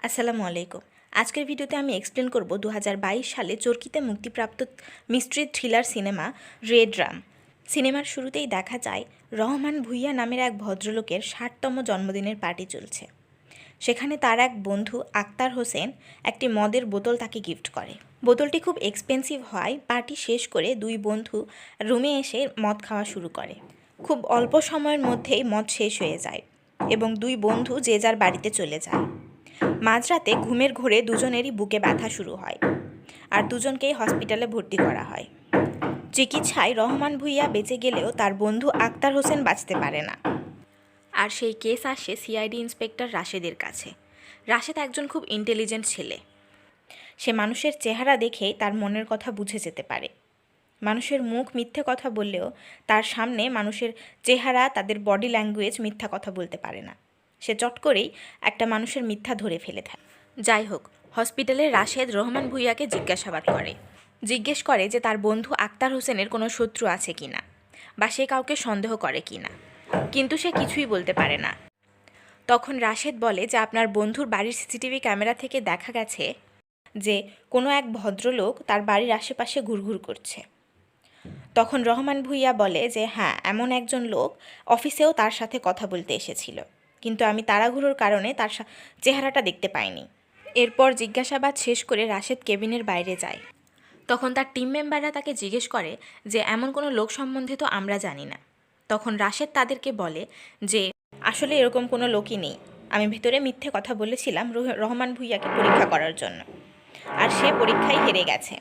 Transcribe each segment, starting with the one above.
আসসালামু আলাইকুম। আজকের ভিডিওতে আমি এক্সপ্লেন করব 2022 সালে চরকিতে মুক্তিপ্রাপ্ত mystery thriller cinema red Ram. সিনেমার শুরুতেই দেখা যায় রহমান ভূঁইয়া নামের এক ভদ্রলোকের 60তম জন্মদিনের পার্টি চলছে। সেখানে তার এক বন্ধু আক্তার হোসেন একটি মদের বোতল তাকে গিফট করে। বোতলটি খুব এক্সপেন্সিভ হওয়ায় পার্টি শেষ করে দুই বন্ধু রুমে এসে মদ খাওয়া শুরু করে। খুব অল্প সময়ের মধ্যেই মদ শেষ হয়ে যায় এবং দুই বন্ধু যে যার বাড়িতে চলে যায়। মাঝরাতে ঘুমের ঘোরে দুজনেরই বুকে ব্যথা শুরু হয় আর দুজনকেই হসপিটালে ভর্তি করা হয়। চিকিৎসায় রহমান ভূঁইয়া বেঁচে গেলেও তার বন্ধু আক্তার হোসেন বাঁচতে পারে না। আর সেই কেস আসে সিআইডি ইন্সপেক্টর রাশেদের কাছে। রাশেদ একজন খুব ইন্টেলিজেন্ট ছেলে। সে মানুষের চেহারা দেখেই তার মনের কথা বুঝে যেতে পারে। মানুষের মুখ মিথ্যে কথা বললেও তার সামনে মানুষের চেহারা, তাদের বডি ল্যাঙ্গুয়েজ মিথ্যা কথা বলতে পারে না। সে চট করেই একটা মানুষের মিথ্যা ধরে ফেলে থাকে। যাই হোক, হসপিটালে রাশেদ রহমান ভূঁইয়াকে জিজ্ঞাসাবাদ জিজ্ঞেস করে যে তার বন্ধু আক্তার হোসেনের কোনো শত্রু আছে কি না, বা সে কাউকে সন্দেহ করে কি না, কিন্তু সে কিছুই বলতে পারে না। তখন রাশেদ বলে যে আপনার বন্ধুর বাড়ির সিসিটিভি ক্যামেরা থেকে দেখা গেছে যে কোনো এক ভদ্রলোক তার বাড়ির আশেপাশে ঘুরঘুর করছে। তখন রহমান ভূঁইয়া বলে যে হ্যাঁ, এমন একজন লোক অফিসেও তার সাথে কথা বলতে এসেছিল, কিন্তু আমি তাড়াহুড়োর কারণে তার চেহারাটা দেখতে পাইনি। এরপর জিজ্ঞাসাবাদ শেষ করে রাশেদ কেবিনের বাইরে যায়। তখন তার টিম মেম্বাররা তাকে জিজ্ঞেস করে যে এমন কোনো লোক সম্বন্ধে তো আমরা জানি না। তখন রাশেদ তাদেরকে বলে যে আসলে এরকম কোনো লোকই নেই, আমি ভেতরে মিথ্যে কথা বলেছিলাম রহমান ভূঁইয়াকে পরীক্ষা করার জন্য, আর সে পরীক্ষায় হেরে গেছে।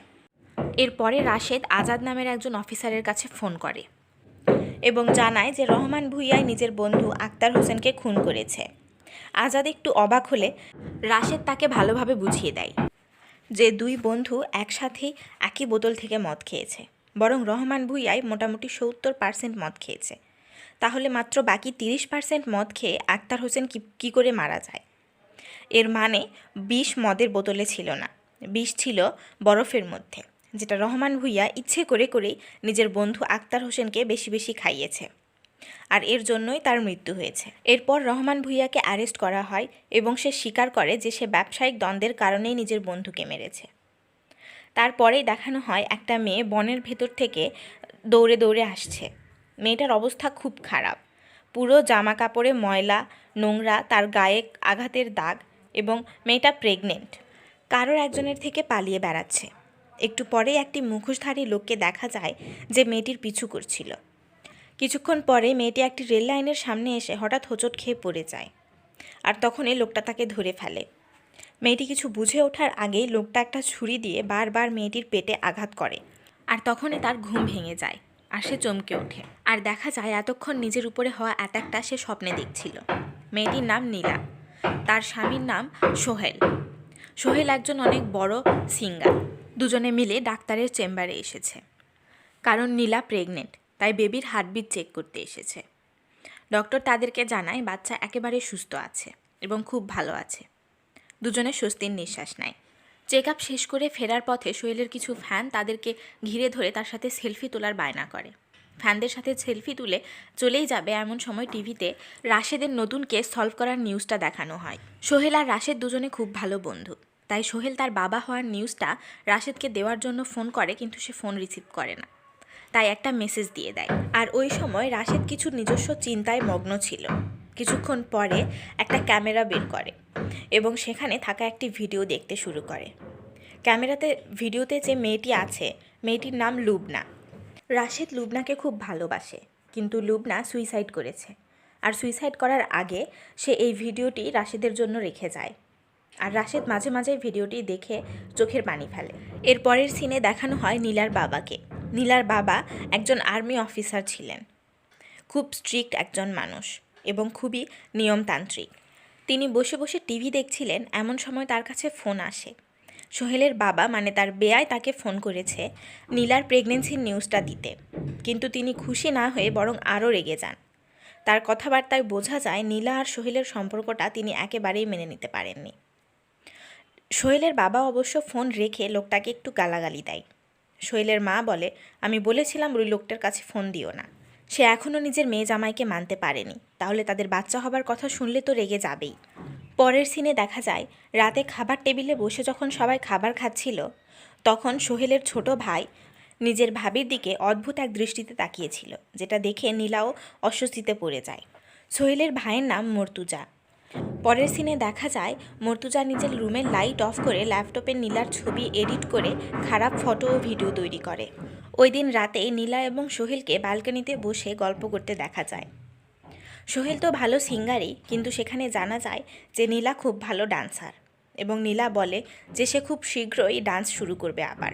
এরপরে রাশেদ আজাদ নামের একজন অফিসারের কাছে ফোন করে এবং জানায় যে রহমান ভূঁইয়াই নিজের বন্ধু আক্তার হোসেনকে খুন করেছে। আজাদ একটু অবাক হলে রাশেদ তাকে ভালোভাবে বুঝিয়ে দেয় যে দুই বন্ধু একসাথেই একই বোতল থেকে মদ খেয়েছে, বরং রহমান ভূঁইয়াই মোটামুটি 70% মদ খেয়েছে। তাহলে মাত্র বাকি 30% মদ খেয়ে আক্তার হোসেন কী করে মারা যায়? এর মানে বিষ মদের বোতলে ছিল না, বিষ ছিল বরফের মধ্যে, যেটা রহমান ভূঁইয়া ইচ্ছে করে করেই নিজের বন্ধু আক্তার হোসেনকে বেশি বেশি খাইয়েছে, আর এর জন্যই তার মৃত্যু হয়েছে। এরপর রহমান ভূঁইয়াকে অ্যারেস্ট করা হয় এবং সে স্বীকার করে যে সে ব্যবসায়িক দ্বন্দ্বের কারণেই নিজের বন্ধুকে মেরেছে। তারপরেই দেখানো হয় একটা মেয়ে বনের ভেতর থেকে দৌড়ে দৌড়ে আসছে। মেয়েটার অবস্থা খুব খারাপ, পুরো জামা কাপড়ে ময়লা, নোংরা, তার গায়ে আঘাতের দাগ, এবং মেয়েটা প্রেগনেন্ট। কারোর একজনের থেকে পালিয়ে বেড়াচ্ছে। একটু পরেই একটি মুখোশধারী লোককে দেখা যায় যে মেয়েটির পিছু করছিল। কিছুক্ষণ পরে মেয়েটি একটি রেল লাইনের সামনে এসে হঠাৎ হোঁচট খেয়ে পড়ে যায়, আর তখনই লোকটা তাকে ধরে ফেলে। মেয়েটি কিছু বুঝে ওঠার আগেই লোকটা একটা ছুরি দিয়ে বারবার মেয়েটির পেটে আঘাত করে, আর তখনই তার ঘুম ভেঙে যায় আর সে চমকে ওঠে। আর দেখা যায় এতক্ষণ নিজের উপরে হওয়া অ্যাটাকটা সে স্বপ্নে দেখছিল। মেয়েটির নাম নীলা, তার স্বামীর নাম সোহেল। সোহেল একজন অনেক বড় সিঙ্গার। দুজনে মিলে ডাক্তারের চেম্বারে এসেছে, কারণ নীলা প্রেগনেন্ট, তাই বেবির হার্টবিট চেক করতে এসেছে। ডক্টর তাদেরকে জানায় বাচ্চা একেবারে সুস্থ আছে এবং খুব ভালো আছে। দুজনে স্বস্তির নিঃশ্বাস নেয়। চেক আপ শেষ করে ফেরার পথে সোহেলের কিছু ফ্যান তাদেরকে ঘিরে ধরে তার সাথে সেলফি তোলার বায়না করে। ফ্যানদের সাথে সেলফি তুলে চলেই যাবে এমন সময় টিভিতে রাশেদের নতুন কেস সলভ করার নিউজটা দেখানো হয়। সোহেল আর রাশেদ দুজনে খুব ভালো বন্ধু, তাই সোহেল তার বাবা হওয়ার নিউজটা রাশেদকে দেওয়ার জন্য ফোন করে, কিন্তু সে ফোন রিসিভ করে না, তাই একটা মেসেজ দিয়ে দেয়। আর ওই সময় রাশেদ কিছু নিজস্ব চিন্তায় মগ্ন ছিল। কিছুক্ষণ পরে একটা ক্যামেরা বের করে এবং সেখানে থাকা একটি ভিডিও দেখতে শুরু করে। ভিডিওতে যে মেয়েটি আছে, মেয়েটির নাম লুবনা। রাশেদ লুবনাকে খুব ভালোবাসে, কিন্তু লুবনা সুইসাইড করেছে, আর সুইসাইড করার আগে সে এই ভিডিওটি রাশেদের জন্য রেখে যায়। আর রাশেদ মাঝে মাঝে ভিডিওটি দেখে চোখের পানি ফেলে। এরপরের সিনে দেখানো হয় নীলার বাবাকে। নীলার বাবা একজন আর্মি অফিসার ছিলেন, খুব স্ট্রিক্ট একজন মানুষ এবং খুবই নিয়মতান্ত্রিক। তিনি বসে বসে টিভি দেখছিলেন, এমন সময় তার কাছে ফোন আসে। সোহেলের বাবা মানে তার বেয়াই তাকে ফোন করেছে নীলার প্রেগনেন্সির নিউজটা দিতে, কিন্তু তিনি খুশি না হয়ে বরং আরও রেগে যান। তার কথাবার্তায় বোঝা যায় নীলা আর সোহেলের সম্পর্কটা তিনি একেবারেই মেনে নিতে পারেননি। সোহেলের বাবা অবশ্য ফোন রেখে লোকটাকে একটু গালাগালি দেয়। সোহেলের মা বলে, আমি বলেছিলাম ওই লোকটার কাছে ফোন দিও না, সে এখনও নিজের মেয়ে জামাইকে মানতে পারেনি, তাহলে তাদের বাচ্চা হবার কথা শুনলে তো রেগে যাবেই। পরের সিনে দেখা যায় রাতে খাবার টেবিলে বসে যখন সবাই খাবার খাচ্ছিল তখন সোহেলের ছোট ভাই নিজের ভাবির দিকে অদ্ভুত এক দৃষ্টিতে তাকিয়েছিল, যেটা দেখে নীলাও অস্বস্তিতে পড়ে যায়। সোহেলের ভাইয়ের নাম মর্তুজা। পরের সিনে দেখা যায় মর্তুজা নিজের রুমের লাইট অফ করে ল্যাপটপে নীলার ছবি এডিট করে খারাপ ফটো ও ভিডিও তৈরি করে। ওই দিন রাতে নীলা এবং সোহেলকে ব্যালকনিতে বসে গল্প করতে দেখা যায়। সোহেল তো ভালো সিঙ্গারই, কিন্তু সেখানে জানা যায় যে নীলা খুব ভালো ডান্সার এবং নীলা বলে যে সে খুব শীঘ্রই ডান্স শুরু করবে আবার।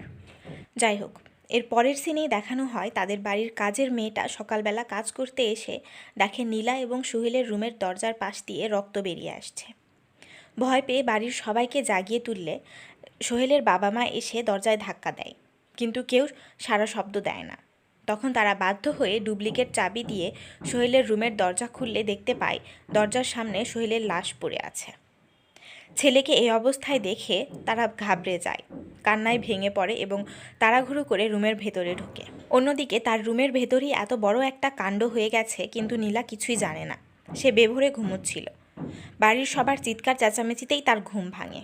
যাই হোক, এর পরের সিনেই দেখানো হয় তাদের বাড়ির কাজের মেয়েটা সকালবেলা কাজ করতে এসে দেখে নীলা এবং সোহেলের রুমের দরজার পাশ দিয়ে রক্ত বেরিয়ে আসছে। ভয় পেয়ে বাড়ির সবাইকে জাগিয়ে তুললে সোহেলের বাবা মা এসে দরজায় ধাক্কা দেয়, কিন্তু কেউ সাড়া শব্দ দেয় না। তখন তারা বাধ্য হয়ে ডুপ্লিকেট চাবি দিয়ে সোহেলের রুমের দরজা খুললে দেখতে পায় দরজার সামনে সোহেলের লাশ পড়ে আছে। ছেলেকে এই অবস্থায় দেখে তারা ঘাবড়ে যায়, কান্নায় ভেঙে পড়ে এবং তাড়াহুড়ো করে রুমের ভেতরে ঢোকে। অন্যদিকে তার রুমের ভেতরেই এত বড় একটা কাণ্ড হয়ে গেছে, কিন্তু নীলা কিছুই জানে না। সে বেভরে ঘুমোচ্ছিল। বাড়ির সবার চিৎকার চেঁচামেচিতেই তার ঘুম ভাঙে।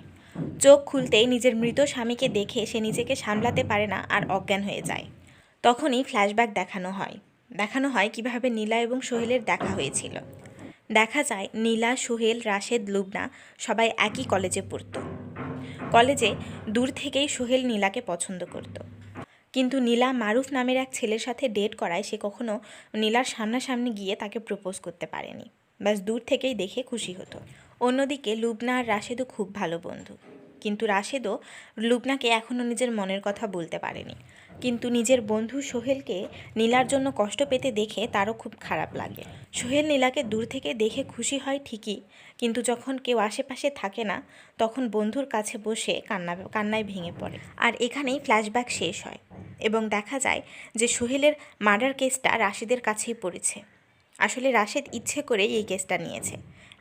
চোখ খুলতেই নিজের মৃত স্বামীকে দেখে সে নিজেকে সামলাতে পারে না আর অজ্ঞান হয়ে যায়। তখনই ফ্ল্যাশব্যাক দেখানো হয় কিভাবে নীলা এবং সোহেলের দেখা হয়েছিল। দেখা যায় নীলা, সোহেল, রাশেদ, লুবনা সবাই একই কলেজে পড়ত। কলেজে দূর থেকেই সোহেল নীলাকে পছন্দ করত, কিন্তু নীলা মারুফ নামের এক ছেলের সাথে ডেট করায় সে কখনো নীলার সামনাসামনি গিয়ে তাকে প্রপোজ করতে পারেনি, ব্যাস দূর থেকেই দেখে খুশি হতো। অন্যদিকে লুবনা আর রাশেদও খুব ভালো বন্ধু, কিন্তু রাশেদও লুবনাকে এখনও নিজের মনের কথা বলতে পারেনি। কিন্তু নিজের বন্ধু সোহেলকে নীলার জন্য কষ্ট পেতে দেখে তারও খুব খারাপ লাগে। সোহেল নীলাকে দূর থেকে দেখে খুশি হয় ঠিকই, কিন্তু যখন কেউ আশেপাশে থাকে না তখন বন্ধুর কাছে বসে কান্নায় ভেঙে পড়ে। আর এখানেই ফ্ল্যাশব্যাক শেষ হয় এবং দেখা যায় যে সোহেলের মার্ডার কেসটা রাশেদের কাছেই পড়েছে। আসলে রাশেদ ইচ্ছে করেই এই কেসটা নিয়েছে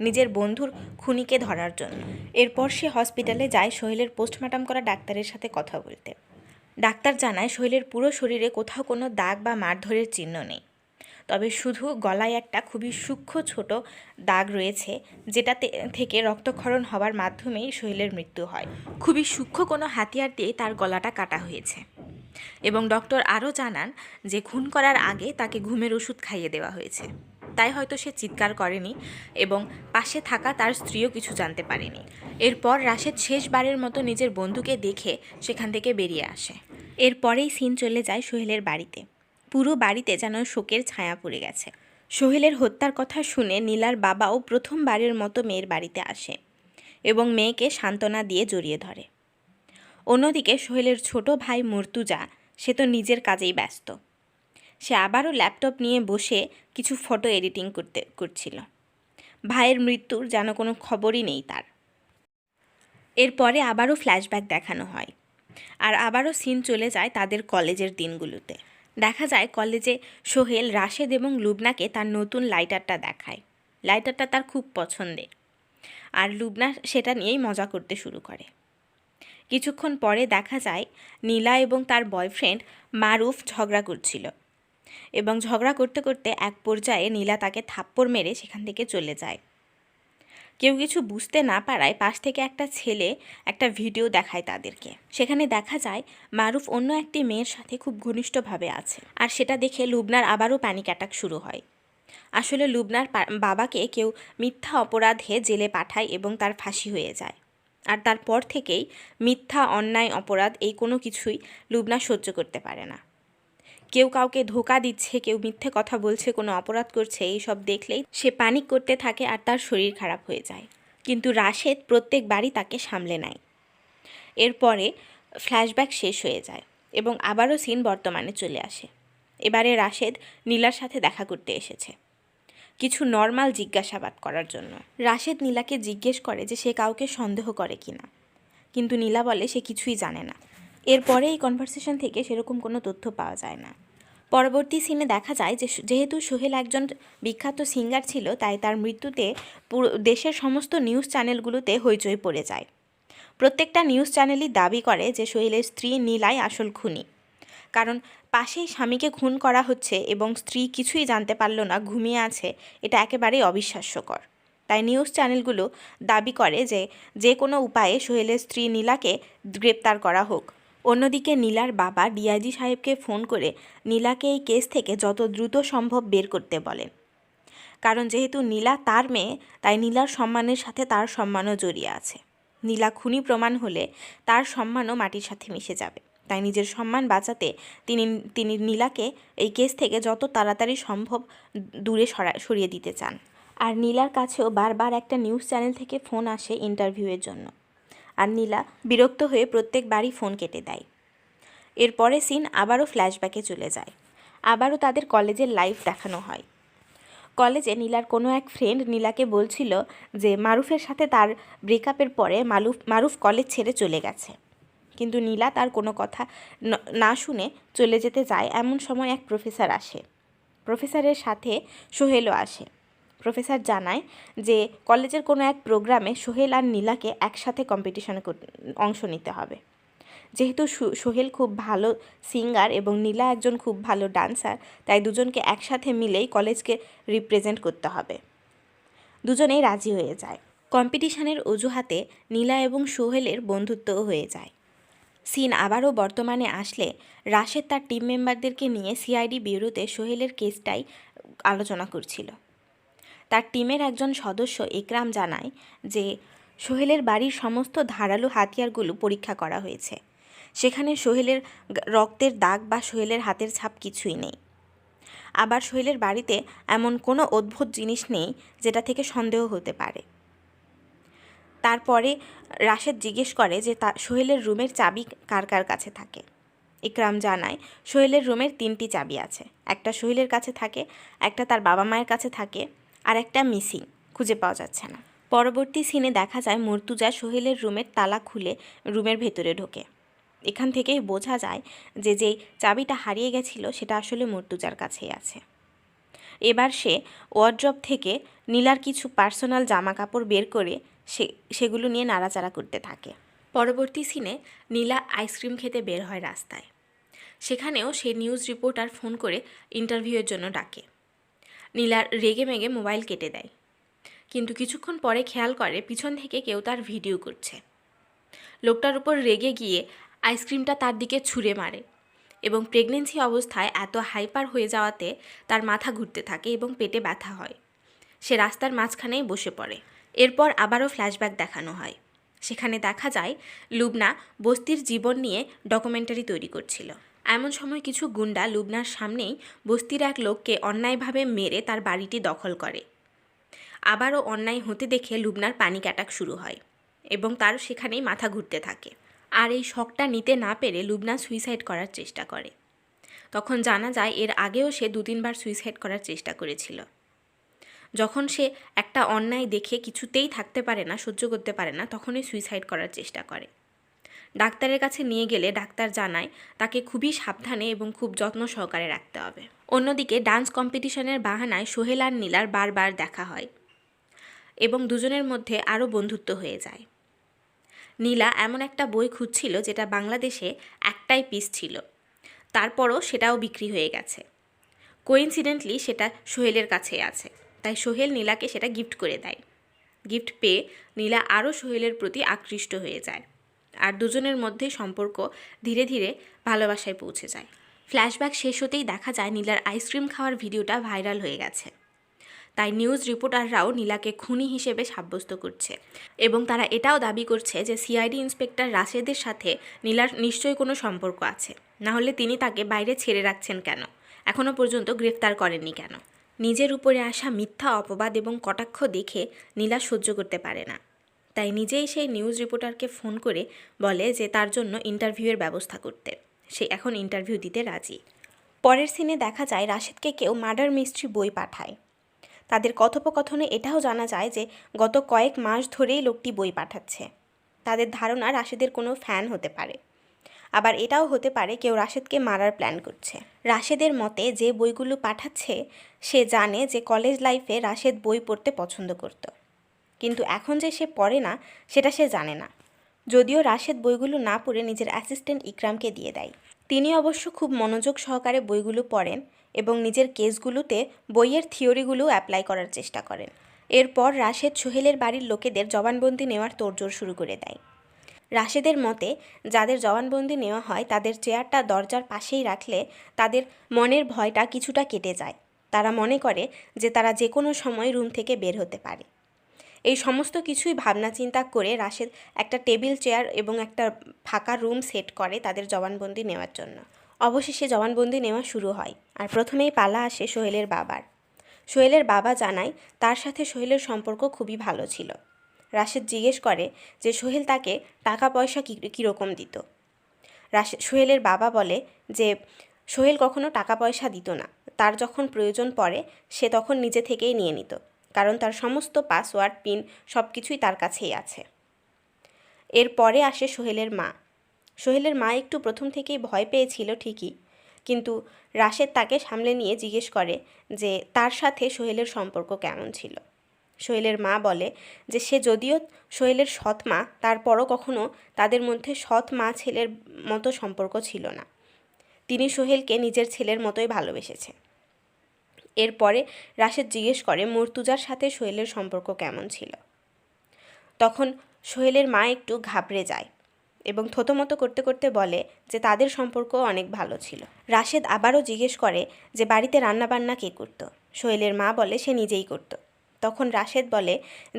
নিজের বন্ধুর খুনিকে ধরার জন্য। এরপর সে হসপিটালে যায় সোহেলের পোস্টমর্টম করা ডাক্তারের সাথে কথা বলতে। ডাক্তার জানায় সোহেলের পুরো শরীরে কোথাও কোনো দাগ বা মারধরের চিহ্ন নেই, তবে শুধু গলায় একটা খুবই সূক্ষ্ম ছোট দাগ রয়েছে, যেটা থেকে রক্তক্ষরণ হওয়ার মাধ্যমেই সোহেলের মৃত্যু হয়। খুবই সূক্ষ্ম কোনো হাতিয়ার দিয়ে তার গলাটা কাটা হয়েছে এবং ডক্টর আরও জানান যে খুন করার আগে তাকে ঘুমের ওষুধ খাইয়ে দেওয়া হয়েছে, তাই হয়তো সে চিৎকার করেনি এবং পাশে থাকা তার স্ত্রীও কিছু জানতে পারেনি। এরপর রাশেদ শেষবারের মতো নিজের বন্ধুকে দেখে সেখান থেকে বেরিয়ে আসে। এরপরেই সিন চলে যায় সোহেলের বাড়িতে। পুরো বাড়িতে যেন শোকের ছায়া পড়ে গেছে। সোহেলের হত্যার কথা শুনে নীলার বাবাও প্রথমবারের মতো মেয়ের বাড়িতে আসে এবং মেয়েকে সান্ত্বনা দিয়ে জড়িয়ে ধরে। অন্যদিকে সোহেলের ছোট ভাই মর্তুজা, সে তো নিজের কাজেই ব্যস্ত। সে আবারও ল্যাপটপ নিয়ে বসে কিছু ফটো এডিটিং করছিল। ভাইয়ের মৃত্যুর যেন কোনো খবরই নেই তার। এরপরে আবারও ফ্ল্যাশব্যাক দেখানো হয় আর আবারও সিন চলে যায় তাদের কলেজের দিনগুলোতে। দেখা যায় কলেজে সোহেল, রাশেদ এবং লুবনাকে তার নতুন লাইটারটা দেখায়। লাইটারটা তার খুব পছন্দের আর লুবনা সেটা নিয়েই মজা করতে শুরু করে। কিছুক্ষণ পরে দেখা যায় নীলা এবং তার বয়ফ্রেন্ড মারুফ ঝগড়া করছিল এবং ঝগড়া করতে করতে এক পর্যায়ে নীলা তাকে থাপ্পড় মেরে সেখান থেকে চলে যায়। কেউ কিছু বুঝতে না পারায় পাশ থেকে একটা ছেলে একটা ভিডিও দেখায় তাদেরকে। সেখানে দেখা যায় মারুফ অন্য একটি মেয়ের সাথে খুব ঘনিষ্ঠভাবে আছে, আর সেটা দেখে লুবনার আবারও প্যানিক অ্যাটাক শুরু হয়। আসলে লুবনার বাবাকে কেউ মিথ্যা অপরাধে জেলে পাঠায় এবং তার ফাঁসি হয়ে যায়, আর তারপর থেকেই মিথ্যা, অন্যায়, অপরাধ এই কোনো কিছুই লুবনা সহ্য করতে পারে না। কেউ কাউকে ধোঁকা দিচ্ছে, কেউ মিথ্যে কথা বলছে, কোনো অপরাধ করছে, এই সব দেখলেই সে প্যানিক করতে থাকে আর তার শরীর খারাপ হয়ে যায়। কিন্তু রাশেদ প্রত্যেকবারই তাকে সামলে নেয়। এরপরে ফ্ল্যাশব্যাক শেষ হয়ে যায় এবং আবারও সিন বর্তমানে চলে আসে। এবারে রাশেদ নীলার সাথে দেখা করতে এসেছে কিছু নর্মাল জিজ্ঞাসাবাদ করার জন্য। রাশেদ নীলাকে জিজ্ঞেস করে যে সে কাউকে সন্দেহ করে কিনা, কিন্তু নীলা বলে সে কিছুই জানে না। এরপরে এই কনভারসেশন থেকে সেরকম কোনো তথ্য পাওয়া যায় না। পরবর্তী সিনে দেখা যায় যে যেহেতু সোহেল একজন বিখ্যাত সিঙ্গার ছিল, তাই তার মৃত্যুতে পুরো দেশের সমস্ত নিউজ চ্যানেলগুলোতে হইচই পড়ে যায়। প্রত্যেকটা নিউজ চ্যানেলই দাবি করে যে সোহেলের স্ত্রী নীলাই আসল খুনি, কারণ পাশেই স্বামীকে খুন করা হচ্ছে এবং স্ত্রী কিছুই জানতে পারল না, ঘুমিয়ে আছে। এটা একেবারেই অবিশ্বাস্যকর, তাই নিউজ চ্যানেলগুলো দাবি করে যে যে কোনো উপায়ে সোহেলের স্ত্রী নীলাকে গ্রেপ্তার করা হোক। অন্যদিকে নীলার বাবা ডিআইজি সাহেবকে ফোন করে নীলাকে এই কেস থেকে যত দ্রুত সম্ভব বের করতে বলেন, কারণ যেহেতু নীলা তার মেয়ে, তাই নীলার সম্মানের সাথে তার সম্মানও জড়িয়ে আছে। নীলা খুনি প্রমাণ হলে তার সম্মানও মাটির সাথে মিশে যাবে। তাই নিজের সম্মান বাঁচাতে তিনি নীলাকে এই কেস থেকে যত তাড়াতাড়ি সম্ভব দূরে সরিয়ে দিতে চান। আর নীলার কাছেও বারবার একটা নিউজ চ্যানেল থেকে ফোন আসে ইন্টারভিউয়ের জন্য, আর নীলা বিরক্ত হয়ে প্রত্যেকবারই ফোন কেটে দেয়। এরপরে সিন আবারও ফ্ল্যাশব্যাকে চলে যায়। আবারও তাদের কলেজের লাইফ দেখানো হয়। কলেজে নীলার কোনো এক ফ্রেন্ড নীলাকে বলছিল যে মারুফের সাথে তার ব্রেকআপের পরে মারুফ কলেজ ছেড়ে চলে গেছে, কিন্তু নীলা তার কোনো কথা না শুনে চলে যেতে যায়। এমন সময় এক প্রফেসর আসে। প্রফেসরের সাথে সোহেলও আসে। প্রফেসর জানায় যে কলেজের কোনো এক প্রোগ্রামে সোহেল আর নীলাকে একসাথে কম্পিটিশনে অংশ নিতে হবে। যেহেতু সোহেল খুব ভালো সিঙ্গার এবং নীলা একজন খুব ভালো ডান্সার, তাই দুজনকে একসাথে মিলেই কলেজকে রিপ্রেজেন্ট করতে হবে। দুজনেই রাজি হয়ে যায়। কম্পিটিশনের অজুহাতে নীলা এবং সোহেলের বন্ধুত্বও হয়ে যায়। সিন আবারও বর্তমানে আসলে রাশেদ তার টিম মেম্বারদেরকে নিয়ে সিআইডি ব্যুরোতে সোহেলের কেসটাই আলোচনা করছিল। তার টিমের একজন সদস্য ইকরাম জানায় যে সোহেলের বাড়ির সমস্ত ধারালো হাতিয়ারগুলো পরীক্ষা করা হয়েছে। সেখানে সোহেলের রক্তের দাগ বা সোহেলের হাতের ছাপ কিছুই নেই। আবার সোহেলের বাড়িতে এমন কোনো অদ্ভুত জিনিস নেই যেটা থেকে সন্দেহ হতে পারে। তারপরে রাশেদ জিজ্ঞেস করে যে সোহেলের রুমের চাবি কার কার কাছে থাকে। ইকরাম জানায় সোহেলের রুমের 3টি চাবি আছে। একটা সোহেলের কাছে থাকে, একটা তার বাবা মায়ের কাছে থাকে, আর একটা মিসিং, খুঁজে পাওয়া যাচ্ছে না। পরবর্তী সিনে দেখা যায় মর্তুজা সোহেলের রুমের তালা খুলে রুমের ভেতরে ঢোকে। এখান থেকেই বোঝা যায় যে যেই চাবিটা হারিয়ে গেছিল সেটা আসলে মর্তুজার কাছেই আছে। এবার সে ওয়ার্ড্রপ থেকে নীলার কিছু পার্সোনাল জামা কাপড় বের করে সেগুলো নিয়ে নাড়াচাড়া করতে থাকে। পরবর্তী সিনে নীলা আইসক্রিম খেতে বের হয় রাস্তায়। সেখানেও সে নিউজ রিপোর্টার ফোন করে ইন্টারভিউয়ের জন্য ডাকে। নীলা রেগে মেগে মোবাইল কেটে দেয়, কিন্তু কিছুক্ষণ পরে খেয়াল করে পিছন থেকে কেউ তার ভিডিও করছে। লোকটার উপর রেগে গিয়ে আইসক্রিমটা তার দিকে ছুঁড়ে মারে এবং প্রেগনেন্সি অবস্থায় এত হাইপার হয়ে যাওয়াতে তার মাথা ঘুরতে থাকে এবং পেটে ব্যথা হয়। সে রাস্তার মাঝখানেই বসে পড়ে। এরপর আবারও ফ্ল্যাশব্যাক দেখানো হয়। সেখানে দেখা যায় লুবনা বস্তির জীবন নিয়ে ডকুমেন্টারি তৈরি করছিল। এমন সময় কিছু গুন্ডা লুবনার সামনেই বস্তির এক লোককে অন্যায়ভাবে মেরে তার বাড়িটি দখল করে। আবারও অন্যায় হতে দেখে লুবনার প্যানিক অ্যাটাক শুরু হয় এবং তার সেখানেই মাথা ঘুরতে থাকে। আর এই শকটা নিতে না পেরে লুবনা সুইসাইড করার চেষ্টা করে। তখন জানা যায় এর আগেও সে 2-3 বার সুইসাইড করার চেষ্টা করেছিল। যখন সে একটা অন্যায় দেখে কিছুতেই থাকতে পারে না, সহ্য করতে পারে না, তখনই সুইসাইড করার চেষ্টা করে। ডাক্তারের কাছে নিয়ে গেলে ডাক্তার জানায় তাকে খুবই সাবধানে এবং খুব যত্ন সহকারে রাখতে হবে। অন্যদিকে ডান্স কম্পিটিশনের বাহানায় সোহেল আর নীলার বারবার দেখা হয় এবং দুজনের মধ্যে আরও বন্ধুত্ব হয়ে যায়। নীলা এমন একটা বই খুঁজছিল যেটা বাংলাদেশে একটাই পিস ছিল, তারপরও সেটাও বিক্রি হয়ে গেছে। কোইন্সিডেন্টলি সেটা সোহেলের কাছে আছে, তাই সোহেল নীলাকে সেটা গিফট করে দেয়। গিফট পেয়ে নীলা আরও সোহেলের প্রতি আকৃষ্ট হয়ে যায়, আর দুজনের মধ্যে সম্পর্ক ধীরে ধীরে ভালোবাসায় পৌঁছে যায়। ফ্ল্যাশব্যাক শেষ হতেই দেখা যায় নীলার আইসক্রিম খাওয়ার ভিডিওটা ভাইরাল হয়ে গেছে। তাই নিউজ রিপোর্টাররাও নীলাকে খুনি হিসেবে সাব্যস্ত করছে এবং তারা এটাও দাবি করছে যে সিআইডি ইন্সপেক্টর রাশেদের সাথে নীলার নিশ্চয়ই কোনো সম্পর্ক আছে, না হলে তিনি তাকে বাইরে ছেড়ে রাখছেন কেন, এখনও পর্যন্ত গ্রেফতার করেননি কেন। নিজের উপরে আসা মিথ্যা অপবাদ এবং কটাক্ষ দেখে নীলা সহ্য করতে পারে না, তাই নিজেই সেই নিউজ রিপোর্টারকে ফোন করে বলে যে তার জন্য ইন্টারভিউয়ের ব্যবস্থা করতে। সে এখন ইন্টারভিউ দিতে রাজি। পরের সিনে দেখা যায় রাশেদকে কেউ মার্ডার মিস্ট্রি বই পাঠায়। তাদের কথোপকথনে এটাও জানা যায় যে গত কয়েক মাস ধরেই লোকটি বই পাঠাচ্ছে। তাদের ধারণা রাশেদের কোনো ফ্যান হতে পারে, আবার এটাও হতে পারে কেউ রাশেদকে মারার প্ল্যান করছে। রাশেদের মতে যে বইগুলো পাঠাচ্ছে সে জানে যে কলেজ লাইফে রাশেদ বই পড়তে পছন্দ করত, কিন্তু এখন যে সে পড়ে না সেটা সে জানে না। যদিও রাশেদ বইগুলো না পড়ে নিজের অ্যাসিস্ট্যান্ট ইকরামকে দিয়ে দেয়। তিনি অবশ্য খুব মনোযোগ সহকারে বইগুলো পড়েন এবং নিজের কেসগুলোতে বইয়ের থিওরিগুলো অ্যাপ্লাই করার চেষ্টা করেন। এরপর রাশেদ সোহেলের বাড়ির লোকেদের জবানবন্দি নেওয়ার তোড়জোড় শুরু করে দেয়। রাশেদের মতে যাদের জবানবন্দি নেওয়া হয় তাদের চেয়ারটা দরজার পাশেই রাখলে তাদের মনের ভয়টা কিছুটা কেটে যায়। তারা মনে করে যে তারা যে কোনো সময় রুম থেকে বের হতে পারে। এই সমস্ত কিছুই ভাবনা চিন্তা করে রাশেদ একটা টেবিল চেয়ার এবং একটা ফাঁকা রুম সেট করে তাদের জবানবন্দি নেওয়ার জন্য। অবশেষে জবানবন্দি নেওয়া শুরু হয়, আর প্রথমেই পালা আসে সোহেলের বাবার। সোহেলের বাবা জানায় তার সাথে সোহেলের সম্পর্ক খুবই ভালো ছিল। রাশেদ জিজ্ঞেস করে যে সোহেল তাকে টাকা পয়সা কীরকম দিত। সোহেলের বাবা বলে যে সোহেল কখনো টাকা পয়সা দিত না, তার যখন প্রয়োজন পড়ে সে তখন নিজে থেকেই নিয়ে নিত, কারণ তার সমস্ত পাসওয়ার্ড পিন সব কিছুই তার কাছেই আছে। এরপরে আসে সোহেলের মা। সোহেলের মা একটু প্রথম থেকেই ভয় পেয়েছিল ঠিকই, কিন্তু রাশেদ তাকে সামলে নিয়ে জিজ্ঞেস করে যে তার সাথে সোহেলের সম্পর্ক কেমন ছিল। সোহেলের মা বলে যে সে যদিও সোহেলের সৎ মা, তারপরও কখনো তাদের মধ্যে সৎ মা ছেলের মতো সম্পর্ক ছিল না। তিনি সোহেলকে নিজের ছেলের মতোই ভালোবেসেছে। এরপরে রাশেদ জিজ্ঞেস করে মর্তুজার সাথে সোহেলের সম্পর্ক কেমন ছিল। তখন সোহেলের মা একটু ঘাবড়ে যায় এবং থতমতো করতে করতে বলে যে তাদের সম্পর্ক অনেক ভালো ছিল। রাশেদ আবারও জিজ্ঞেস করে যে বাড়িতে রান্নাবান্না কে করতো। সোহেলের মা বলে সে নিজেই করতো। তখন রাশেদ বলে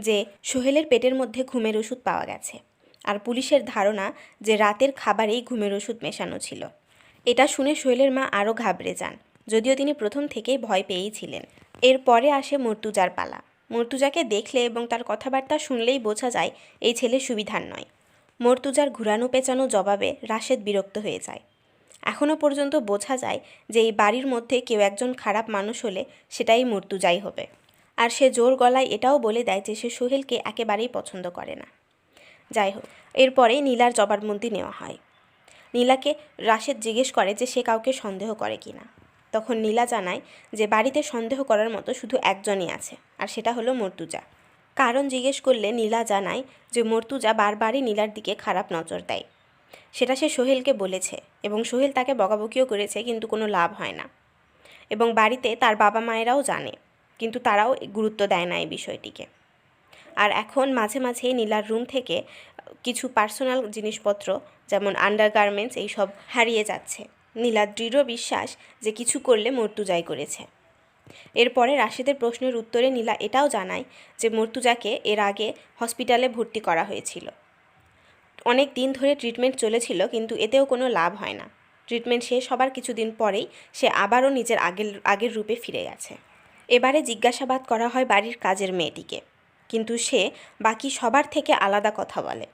যে সোহেলের পেটের মধ্যে ঘুমের ওষুধ পাওয়া গেছে, আর পুলিশের ধারণা যে রাতের খাবারেই ঘুমের ওষুধ মেশানো ছিল। এটা শুনে সোহেলের মা আরও ঘাবড়ে যান, যদিও তিনি প্রথম থেকেই ভয় পেয়েই ছিলেন। এরপরে আসে মর্তুজার পালা। মর্তুজাকে দেখলে এবং তার কথাবার্তা শুনলেই বোঝা যায় এই ছেলে সুবিধার নয়। মর্তুজার ঘুরানো পেঁচানো জবাবে রাশেদ বিরক্ত হয়ে যায়। এখনও পর্যন্ত বোঝা যায় যে এই বাড়ির মধ্যে কেউ একজন খারাপ মানুষ হলে সেটাই মর্তুজাই হবে। আর সে জোর গলায় এটাও বলে দেয় যে সে সোহেলকে একেবারেই পছন্দ করে না। যাই হোক, এরপরে নীলার জবানবন্দি নেওয়া হয়। নীলাকে রাশেদ জিজ্ঞেস করে যে সে কাউকে সন্দেহ করে কি না। তখন নীলা জানায় যে বাড়িতে সন্দেহ করার মতো শুধু একজনই আছে, আর সেটা হলো মর্তুজা। কারণ জিজ্ঞেস করলে নীলা জানায় যে মর্তুজা বারবারই নীলার দিকে খারাপ নজর দেয়। সেটা সে সোহেলকে বলেছে এবং সোহেল তাকে বকাবকিও করেছে, কিন্তু কোনো লাভ হয় না। এবং বাড়িতে তার বাবা মায়েরাও জানে, কিন্তু তারাও গুরুত্ব দেয় না এই বিষয়টিকে। আর এখন মাঝে মাঝে নীলার রুম থেকে কিছু পার্সোনাল জিনিসপত্র যেমন আন্ডারগার্মেন্টস এইসব হারিয়ে যাচ্ছে। নীলার দৃঢ় বিশ্বাস যে কিছু করলে মর্তুজাই করেছে। এরপরে রাশেদের প্রশ্নের উত্তরে নীলা এটাও জানায় যে মর্তুজাকে এর আগে হসপিটালে ভর্তি করা হয়েছিল। অনেক দিন ধরে ট্রিটমেন্ট চলেছিল, কিন্তু এতেও কোনো লাভ হয় না। ট্রিটমেন্ট শেষ হবার কিছুদিন পরেই সে আবারও নিজের আগের রূপে ফিরে গেছে। এবারে জিজ্ঞাসাবাদ করা হয় বাড়ির কাজের মেয়েটিকে, কিন্তু সে বাকি সবার থেকে আলাদা কথা বলে।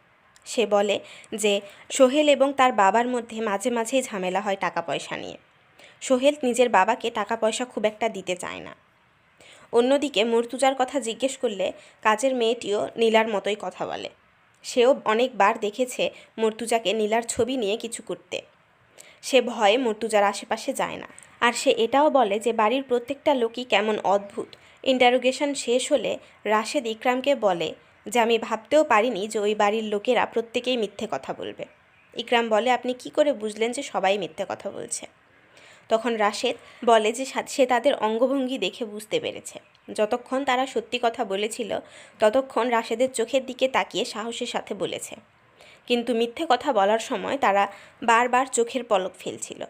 সে বলে যে সোহেল এবং তার বাবার মধ্যে মাঝে মাঝেই ঝামেলা হয় টাকা পয়সা নিয়ে। সোহেল নিজের বাবাকে টাকা পয়সা খুব একটা দিতে চায় না। অন্যদিকে মর্তুজার কথা জিজ্ঞেস করলে কাজের মেয়েটিও নীলার মতোই কথা বলে। সেও অনেকবার দেখেছে মর্তুজাকে নীলার ছবি নিয়ে কিছু করতে। সে ভয়ে মর্তুজার আশেপাশে যায় না। আর সে এটাও বলে যে বাড়ির প্রত্যেকটা লোকই কেমন অদ্ভুত। ইন্টারোগেশন শেষ হলে রাশেদ ইকরামকে বলে যে আমি ভাবতেও পারিনি যে ওই বাড়ির লোকেরা প্রত্যেকেই মিথ্যে কথা বলবে। ইকরাম বলে আপনি কি করে বুঝলেন যে সবাই মিথ্যে কথা বলছে? তখন রাশেদ বলে যে সে তাদের অঙ্গভঙ্গি দেখে বুঝতে পেরেছে। যতক্ষণ তারা সত্যি কথা বলেছিল ততক্ষণ রাশেদের চোখের দিকে তাকিয়ে সাহসের সাথে বলেছে, কিন্তু মিথ্যে কথা বলার সময় তারা বারবার চোখের পলক ফেলছিল।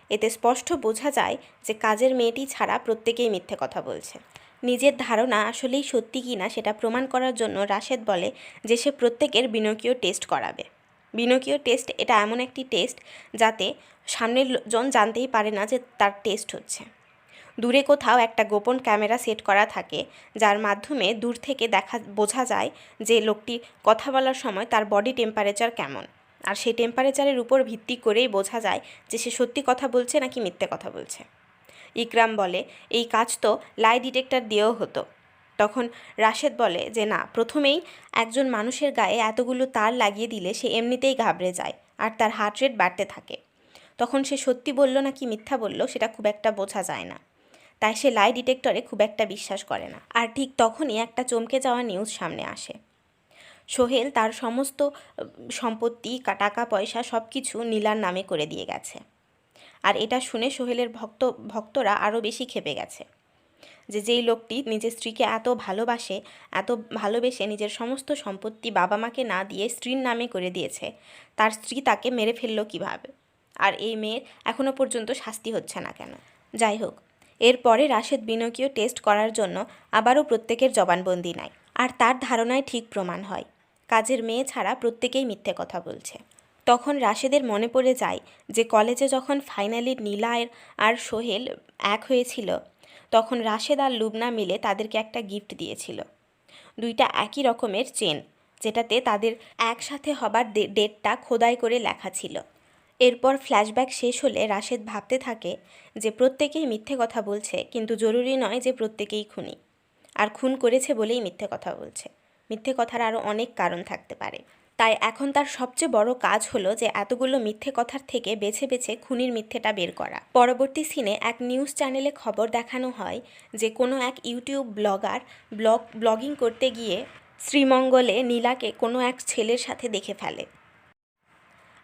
এতে স্পষ্ট বোঝা যায় যে কাজের মেয়েটি ছাড়া প্রত্যেকেই মিথ্যে কথা বলছে। নিজের ধারণা আসলেই সত্যি কি না সেটা প্রমাণ করার জন্য রাশেদ বলে যে সে প্রত্যেকের বিনয়ীয় টেস্ট করাবে। বিনয়ীয় টেস্ট এটা এমন একটি টেস্ট যাতে সামনের জন জানতেই পারে না যে তার টেস্ট হচ্ছে। দূরে কোথাও একটা গোপন ক্যামেরা সেট করা থাকে, যার মাধ্যমে দূর থেকে বোঝা যায় যে লোকটি কথা বলার সময় তার বডি টেম্পারেচার কেমন, আর সেই টেম্পারেচারের উপর ভিত্তি করেই বোঝা যায় যে সে সত্যি কথা বলছে নাকি মিথ্যে কথা বলছে। ইকরাম বলে এই কাজ তো লাই ডিটেক্টর দিয়েও হতো। তখন রাশেদ বলে যে না, প্রথমেই একজন মানুষের গায়ে এতগুলো তার লাগিয়ে দিলে সে এমনিতেই ঘাবড়ে যায় আর তার হার্ট রেট বাড়তে থাকে। তখন সে সত্যি বলল নাকি মিথ্যা বলল সেটা খুব একটা বোঝা যায় না, তাই সে লাই ডিটেক্টরে খুব একটা বিশ্বাস করে না। আর ঠিক তখনই একটা চমকে যাওয়া নিউজ সামনে আসে। সোহেল তার সমস্ত সম্পত্তি, টাকা পয়সা সব কিছু নীলার নামে করে দিয়ে গেছে। আর এটা শুনে সোহেলের ভক্তরা আরও বেশি ক্ষেপে গেছে। যে যেই লোকটি নিজের স্ত্রীকে এত ভালোবেসে নিজের সমস্ত সম্পত্তি বাবা মাকে না দিয়ে স্ত্রীর নামে করে দিয়েছে, তার স্ত্রী তাকে মেরে ফেললো কীভাবে, আর এই মেয়ের এখনও পর্যন্ত শাস্তি হচ্ছে না কেন। যাই হোক, এরপরে রাশেদ বিনয়কেও টেস্ট করার জন্য আবারও প্রত্যেকের জবানবন্দি নেয়, আর তার ধারণায় ঠিক প্রমাণ হয় কাজের মেয়ে ছাড়া প্রত্যেকেই মিথ্যে কথা বলছে। তখন রাশেদের মনে পড়ে যায় যে কলেজে যখন ফাইনালি নীলা আর সোহেল এক হয়েছিল, তখন রাশেদ আর লুবনা মিলে তাদেরকে একটা গিফট দিয়েছিল, দুইটা একই রকমের চেন, যেটাতে তাদের একসাথে হবার ডেটটা খোদাই করে লেখা ছিল। এরপর ফ্ল্যাশব্যাক শেষ হলে রাশেদ ভাবতে থাকে যে প্রত্যেকেই মিথ্যে কথা বলছে, কিন্তু জরুরি নয় যে প্রত্যেকেই খুনি, আর খুন করেছে বলেই মিথ্যে কথা বলছে। মিথ্যে কথার আরও অনেক কারণ থাকতে পারে। তাই এখন তার সবচেয়ে বড় কাজ হলো যে এতগুলো মিথ্যে কথার থেকে বেছে বেছে খুনির মিথ্যেটা বের করা। পরবর্তী সিনে এক নিউজ চ্যানেলে খবর দেখানো হয় যে কোনো এক ইউটিউব ব্লগার ব্লগিং করতে গিয়ে শ্রীমঙ্গলে নীলাকে কোনো এক ছেলের সাথে দেখে ফেলে,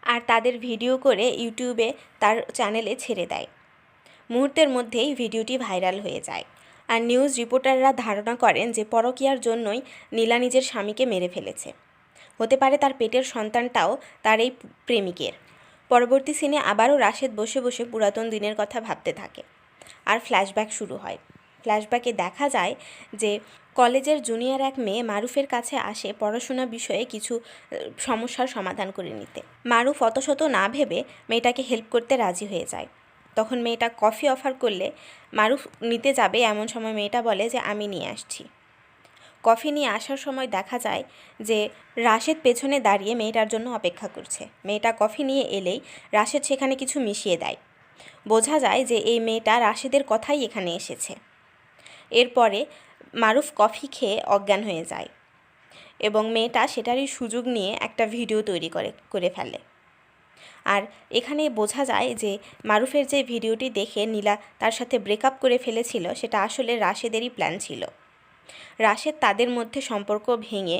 আর তাদের ভিডিও করে ইউটিউবে তার চ্যানেলে ছেড়ে দেয়। মুহূর্তের মধ্যেই ভিডিওটি ভাইরাল হয়ে যায়, আর নিউজ রিপোর্টাররা ধারণা করেন যে পরকীয়ার জন্যই নীলা নিজের স্বামীকে মেরে ফেলেছে। হতে পারে তার পেটের সন্তানটাও তার এই প্রেমিকের। পরবর্তী সিনে আবারও রাশেদ বসে বসে পুরাতন দিনের কথা ভাবতে থাকে, আর ফ্ল্যাশব্যাক শুরু হয়। ফ্ল্যাশব্যাকে দেখা যায় যে কলেজের জুনিয়র এক মেয়ে মারুফের কাছে আসে পড়াশোনা বিষয়ে কিছু সমস্যার সমাধান করে নিতে। মারুফ অতশত না ভেবে মেয়েটাকে হেল্প করতে রাজি হয়ে যায়। তখন মেয়েটা কফি অফার করলে মারুফ নিতে যাবে, এমন সময় মেয়েটা বলে যে আমি নিয়ে আসছি। কফি নিয়ে আসার সময় দেখা যায় যে রাশেদ পেছনে দাঁড়িয়ে মেয়েটার জন্য অপেক্ষা করছে। মেয়েটা কফি নিয়ে এলেই রাশেদ সেখানে কিছু মিশিয়ে দেয়। বোঝা যায় যে এই মেয়েটা রাশেদের কথাই এখানে এসেছে। এরপরে মারুফ কফি খেয়ে অজ্ঞান হয়ে যায় এবং মেয়েটা সেটারই সুযোগ নিয়ে একটা ভিডিও তৈরি করে ফেলে। আর এখানে বোঝা যায় যে মারুফের যে ভিডিওটি দেখে নীলা তার সাথে ব্রেকআপ করে ফেলেছিল, সেটা আসলে রাশেদেরই প্ল্যান ছিল। রাশেদ তাদের মধ্যে সম্পর্ক ভেঙে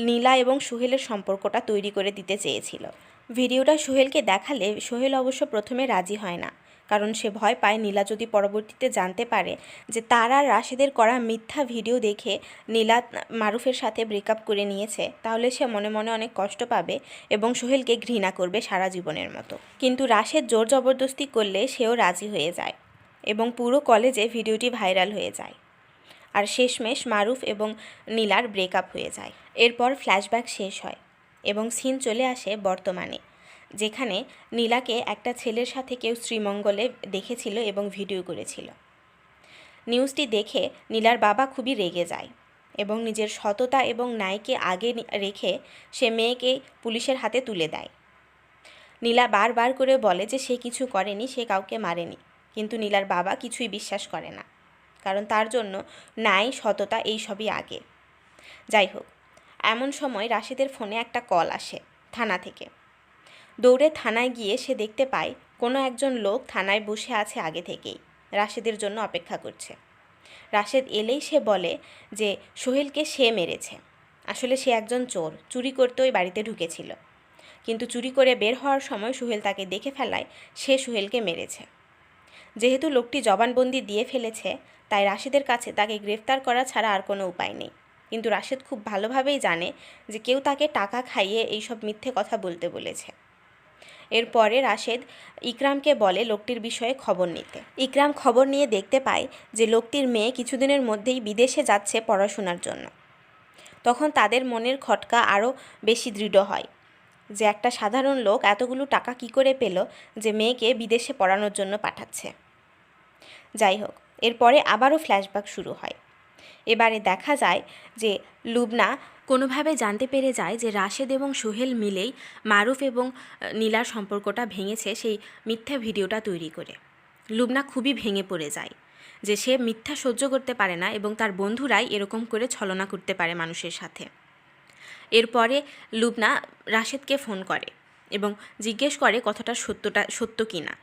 নীলা এবং সোহেলের সম্পর্কটা তৈরি করে দিতে চেয়েছিল। ভিডিওটা সোহেলকে দেখালে সোহেল অবশ্য প্রথমে রাজি হয় না, কারণ সে ভয় পায় নীলা যদি পরবর্তীতে জানতে পারে যে তার আর রাশেদের করা মিথ্যা ভিডিও দেখে নীলা মারুফের সাথে ব্রেকআপ করে নিয়েছে, তাহলে সে মনে মনে অনেক কষ্ট পাবে এবং সোহেলকে ঘৃণা করবে সারা জীবনের মতো। কিন্তু রাশেদ জোর জবরদস্তি করলে সেও রাজি হয়ে যায় এবং পুরো কলেজে ভিডিওটি ভাইরাল হয়ে যায়, আর শেষমেশ মারুফ এবং নীলার ব্রেকআপ হয়ে যায়। এরপর ফ্ল্যাশব্যাক শেষ হয় এবং সিন চলে আসে বর্তমানে, যেখানে নীলাকে একটা ছেলের সাথে কেউ শ্রীমঙ্গলে দেখেছিল এবং ভিডিও করেছিল। নিউজটি দেখে নীলার বাবা খুবই রেগে যায় এবং নিজের সততা এবং ন্যায়কে আগে রেখে সে মেয়েকে পুলিশের হাতে তুলে দেয়। নীলা বারবার করে বলে যে সে কিছু করেনি, সে কাউকে মারেনি, কিন্তু নীলার বাবা কিছুই বিশ্বাস করে না, কারণ তার জন্য ন্যায় সততা এইসবই আগে। যাই হোক, এমন সময় রাশেদের ফোনে একটা কল আসে থানা থেকে। দৌড়ে থানায় গিয়ে সে দেখতে পায় কোনো একজন লোক থানায় বসে আছে আগে থেকেই, রাশেদের জন্য অপেক্ষা করছে। রাশেদ এলেই সে বলে যে সোহেলকে সে মেরেছে। আসলে সে একজন চোর, চুরি করতে ওই বাড়িতে ঢুকেছিল, কিন্তু চুরি করে বের হওয়ার সময় সোহেল তাকে দেখে ফেলায় সে সোহেলকে মেরেছে। যেহেতু লোকটি জবানবন্দি দিয়ে ফেলেছে, তাই রাশেদের কাছে তাকে গ্রেফতার করা ছাড়া আর কোনো উপায় নেই। কিন্তু রাশেদ খুব ভালোভাবেই জানে যে কেউ তাকে টাকা খাইয়ে এইসব মিথ্যে কথা বলতে বলেছে। এরপরে রাশেদ ইকরামকে বলে লোকটির বিষয়ে খবর নিতে। ইকরাম খবর নিয়ে দেখতে পায় যে লোকটির মেয়ে কিছুদিনের মধ্যেই বিদেশে যাচ্ছে পড়াশোনার জন্য। তখন তাদের মনের খটকা আরও বেশি দৃঢ় হয় যে একটা সাধারণ লোক এতগুলো টাকা কী করে পেল যে মেয়েকে বিদেশে পড়ানোর জন্য পাঠাচ্ছে। যাই হোক, এরপরে আবারও ফ্ল্যাশব্যাক শুরু হয়। এবারে দেখা যায় যে লুবনা কোনোভাবে জানতে পেরে যায় যে রাশেদ এবং সোহেল মিলেই মারুফ এবং নীলার সম্পর্কটা ভেঙেছে সেই মিথ্যা ভিডিওটা তৈরি করে। লুবনা খুবই ভেঙে পড়ে যায় যে সে মিথ্যা সহ্য করতে পারে না এবং তার বন্ধুরাই এরকম করে ছলনা করতে পারে মানুষের সাথে। এরপরে লুবনা রাশেদকে ফোন করে এবং জিজ্ঞেস করে কথাটা সত্য কি না।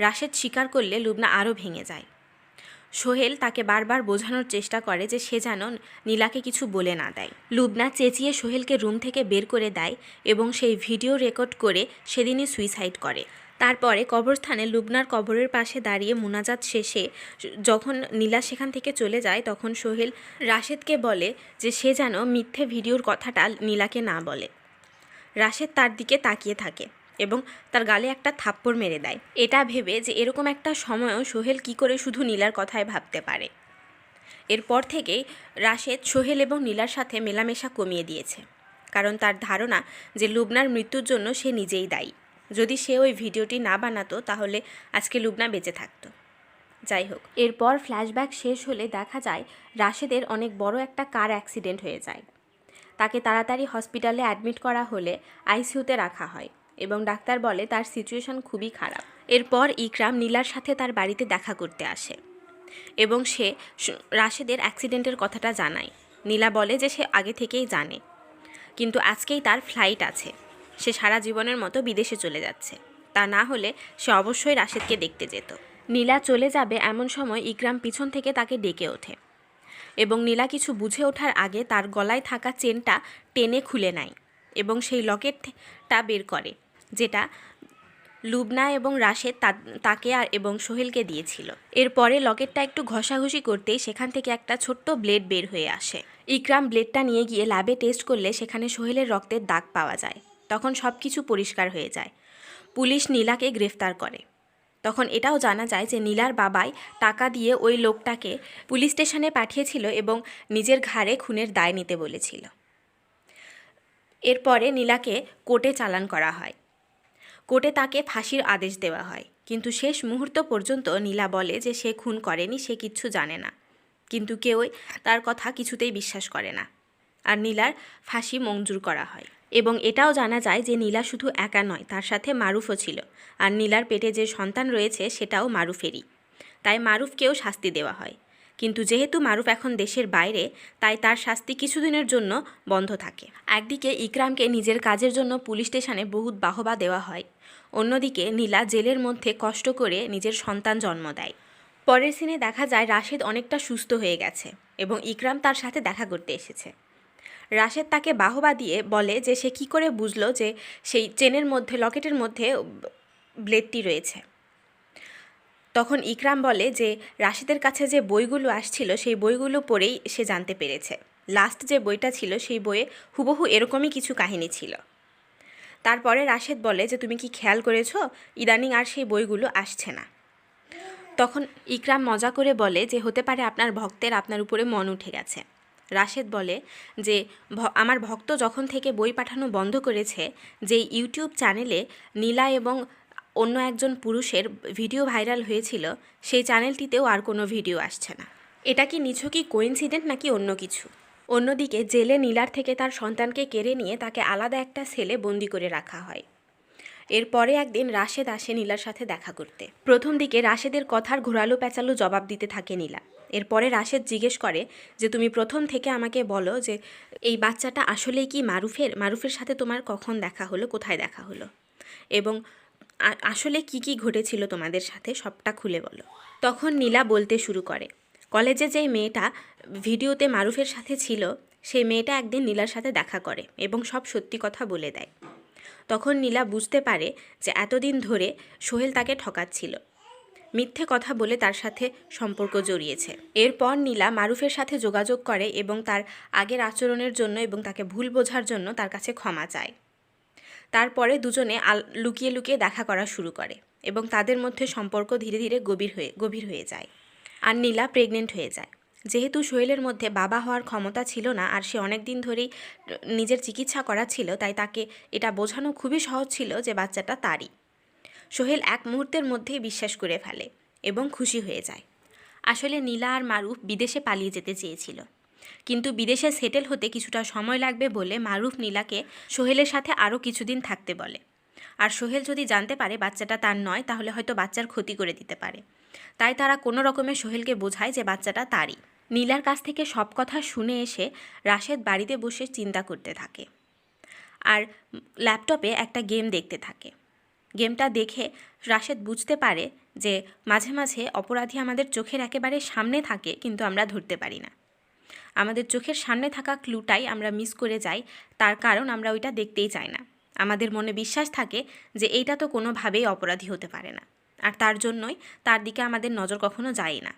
রাশেদ স্বীকার করলে লুবনা আরও ভেঙে যায়। সোহেল তাকে বারবার বোঝানোর চেষ্টা করে যে সে যেন নীলাকে কিছু বলে না দেয়। লুবনা চেঁচিয়ে সোহেলকে রুম থেকে বের করে দেয় এবং সেই ভিডিও রেকর্ড করে সেদিনই সুইসাইড করে। তারপরে কবরস্থানে লুবনার কবরের পাশে দাঁড়িয়ে মুনাজাত শেষে যখন নীলা সেখান থেকে চলে যায়, তখন সোহেল রাশেদকে বলে যে সে যেন মিথ্যে ভিডিওর কথাটা নীলাকে না বলে। রাশেদ তার দিকে তাকিয়ে থাকে এবং তার গালে একটা থাপ্পড় মেরে দেয়, এটা ভেবে যে এরকম একটা সময়ও সোহেল কি করে শুধু নীলার কথাই ভাবতে পারে। এরপর থেকেই রাশেদ সোহেল এবং নীলার সাথে মেলামেশা কমিয়ে দিয়েছে, কারণ তার ধারণা যে লুবনার মৃত্যুর জন্য সে নিজেই দায়ী। যদি সে ওই ভিডিওটি না বানাতো তাহলে আজকে লুবনা বেঁচে থাকতো। যাই হোক, এরপর ফ্ল্যাশব্যাক শেষ হলে দেখা যায় রাশেদের অনেক বড় একটা কার অ্যাক্সিডেন্ট হয়ে যায়। তাকে তাড়াতাড়ি হসপিটালে অ্যাডমিট করা হলে আইসিইউতে রাখা হয় এবং ডাক্তার বলে তার সিচুয়েশন খুবই খারাপ। এরপর ইকরাম নীলার সাথে তার বাড়িতে দেখা করতে আসে এবং সে রাশেদের অ্যাক্সিডেন্টের কথাটা জানায়। নীলা বলে যে সে আগে থেকেই জানে, কিন্তু আজকেই তার ফ্লাইট আছে, সে সারা জীবনের মতো বিদেশে চলে যাচ্ছে, তা না হলে সে অবশ্যই রাশেদকে দেখতে যেত। নীলা চলে যাবে এমন সময় ইকরাম পিছন থেকে তাকে ডেকে ওঠে এবং নীলা কিছু বুঝে ওঠার আগে তার গলায় থাকা চেনটা টেনে খুলে নেয় এবং সেই লকেটটা বের করে, যেটা লুবনা এবং রাশেদ তাকে এবং সোহেলকে দিয়েছিল। এরপরে লকেটটা একটু ঘষাঘষি করতেই সেখান থেকে একটা ছোট্ট ব্লেড বের হয়ে আসে। ইকরাম ব্লেডটা নিয়ে গিয়ে ল্যাবে টেস্ট করলে সেখানে সোহেলের রক্তের দাগ পাওয়া যায়। তখন সব কিছু পরিষ্কার হয়ে যায়। পুলিশ নীলাকে গ্রেফতার করে। তখন এটাও জানা যায় যে নীলার বাবাই টাকা দিয়ে ওই লোকটাকে পুলিশ স্টেশনে পাঠিয়েছিল এবং নিজের ঘাড়ে খুনের দায় নিতে বলেছিল। এরপরে নীলাকে কোর্টে চালান করা হয়। কোর্টে তাকে ফাঁসির আদেশ দেওয়া হয়, কিন্তু শেষ মুহূর্ত পর্যন্ত নীলা বলে যে সে খুন করেনি, সে কিচ্ছু জানে না, কিন্তু কেউই তার কথা কিছুতেই বিশ্বাস করে না। আর নীলার ফাঁসি মঞ্জুর করা হয় এবং এটাও জানা যায় যে নীলা শুধু একা নয়, তার সাথে মারুফও ছিল, আর নীলার পেটে যে সন্তান রয়েছে সেটাও মারুফেরই। তাই মারুফকেও শাস্তি দেওয়া হয়, কিন্তু যেহেতু মারুফ এখন দেশের বাইরে, তাই তার শাস্তি কিছুদিনের জন্য বন্ধ থাকে। একদিকে ইকরামকে নিজের কাজের জন্য পুলিশ স্টেশনে বহুত বাহবা দেওয়া হয়, অন্যদিকে নীলা জেলের মধ্যে কষ্ট করে নিজের সন্তান জন্ম দেয়। পরের সিনে দেখা যায় রাশেদ অনেকটা সুস্থ হয়ে গেছে এবং ইকরাম তার সাথে দেখা করতে এসেছে। রাশেদ তাকে বাহবা দিয়ে বলে যে সে কী করে বুঝলো যে সেই চেনের মধ্যে, লকেটের মধ্যে ব্লেডটি রয়েছে। তখন ইকরাম বলে যে রাশেদের কাছে যে বইগুলো আসছিল সেই বইগুলো পড়েই সে জানতে পেরেছে। লাস্ট যে বইটা ছিল সেই বইয়ে হুবহু এরকমই কিছু কাহিনী ছিল। তারপরে রাশেদ বলে যে তুমি কি খেয়াল করেছো, ইদানিং আর সেই বইগুলো আসছে না। তখন ইকরাম মজা করে বলে যে হতে পারে আপনার ভক্তের আপনার উপরে মন উঠে গেছে। রাশেদ বলে যে আমার ভক্ত যখন থেকে বই পাঠানো বন্ধ করেছে, যে ইউটিউব চ্যানেলে নীলা এবং অন্য একজন পুরুষের ভিডিও ভাইরাল হয়েছিল, সেই চ্যানেলটিতেও আর কোনো ভিডিও আসছে না। এটা কি নিছকই কোইন্সিডেন্ট নাকি অন্য কিছু? অন্যদিকে জেলে নীলার থেকে তার সন্তানকে কেড়ে নিয়ে তাকে আলাদা একটা সেলে বন্দি করে রাখা হয়। এরপরে একদিন রাশেদ আসে নীলার সাথে দেখা করতে। প্রথম দিকে রাশেদের কথার ঘোরালো পেঁচালো জবাব দিতে থাকে নীলা। এরপরে রাশেদ জিজ্ঞেস করে যে তুমি প্রথম থেকে আমাকে বলো যে এই বাচ্চাটা আসলেই কি মারুফের সাথে তোমার কখন দেখা হলো, কোথায় দেখা হলো, এবং আসলে কি কি ঘটেছিল তোমাদের সাথে, সবটা খুলে বলো। তখন নীলা বলতে শুরু করে, কলেজে যেই মেয়েটা ভিডিওতে মারুফের সাথে ছিল, সেই মেয়েটা একদিন নীলার সাথে দেখা করে এবং সব সত্যি কথা বলে দেয়। তখন নীলা বুঝতে পারে যে এতদিন ধরে সোহেল তাকে ঠকাচ্ছিল, মিথ্যে কথা বলে তার সাথে সম্পর্ক জড়িয়েছে। এরপর নীলা মারুফের সাথে যোগাযোগ করে এবং তার আগের আচরণের জন্য এবং তাকে ভুল বোঝার জন্য তার কাছে ক্ষমা চায়। তারপরে দুজনে লুকিয়ে লুকিয়ে দেখা করা শুরু করে এবং তাদের মধ্যে সম্পর্ক ধীরে ধীরে গভীর হয়ে যায়। আর নীলা প্রেগনেন্ট হয়ে যায়। যেহেতু সোহেলের মধ্যে বাবা হওয়ার ক্ষমতা ছিল না আর সে অনেক দিন ধরেই নিজের চিকিৎসা করাচ্ছিল, তাই তাকে এটা বোঝানো খুবই সহজ ছিল যে বাচ্চাটা তারই। সোহেল এক মুহূর্তের মধ্যেই বিশ্বাস করে ফেলে এবং খুশি হয়ে যায়। আসলে নীলা আর মারুফ বিদেশে পালিয়ে যেতে চেয়েছিল, কিন্তু বিদেশে সেটেল হতে কিছুটা সময় লাগবে বলে মারুফ নীলাকে সোহেলের সাথে আরও কিছুদিন থাকতে বলে। আর সোহেল যদি জানতে পারে বাচ্চাটা তার নয়, তাহলে হয়তো বাচ্চার ক্ষতি করে দিতে পারে। তাই তারা কোনো রকমে সোহেলকে বোঝায় যে বাচ্চাটা তারই। নীলার কাছ থেকে সব কথা শুনে এসে রাশেদ বাড়িতে বসে চিন্তা করতে থাকে আর ল্যাপটপে একটা গেম দেখতে থাকে, গেমটা দেখে রাশেদ বুঝতে পারে যে মাঝে মাঝে অপরাধী আমাদের চোখের একেবারে সামনে থাকে, কিন্তু আমরা ধরতে পারি না। আমাদের চোখের সামনে থাকা ক্লুটাই আমরা মিস করে যাই, তার কারণ আমরা ওইটা দেখতেই চাই না। আমাদের মনে বিশ্বাস থাকে যে এইটা তো কোনোভাবেই অপরাধী হতে পারে না, আর তার জন্যই তার দিকে আমাদের নজর কখনো যায় না।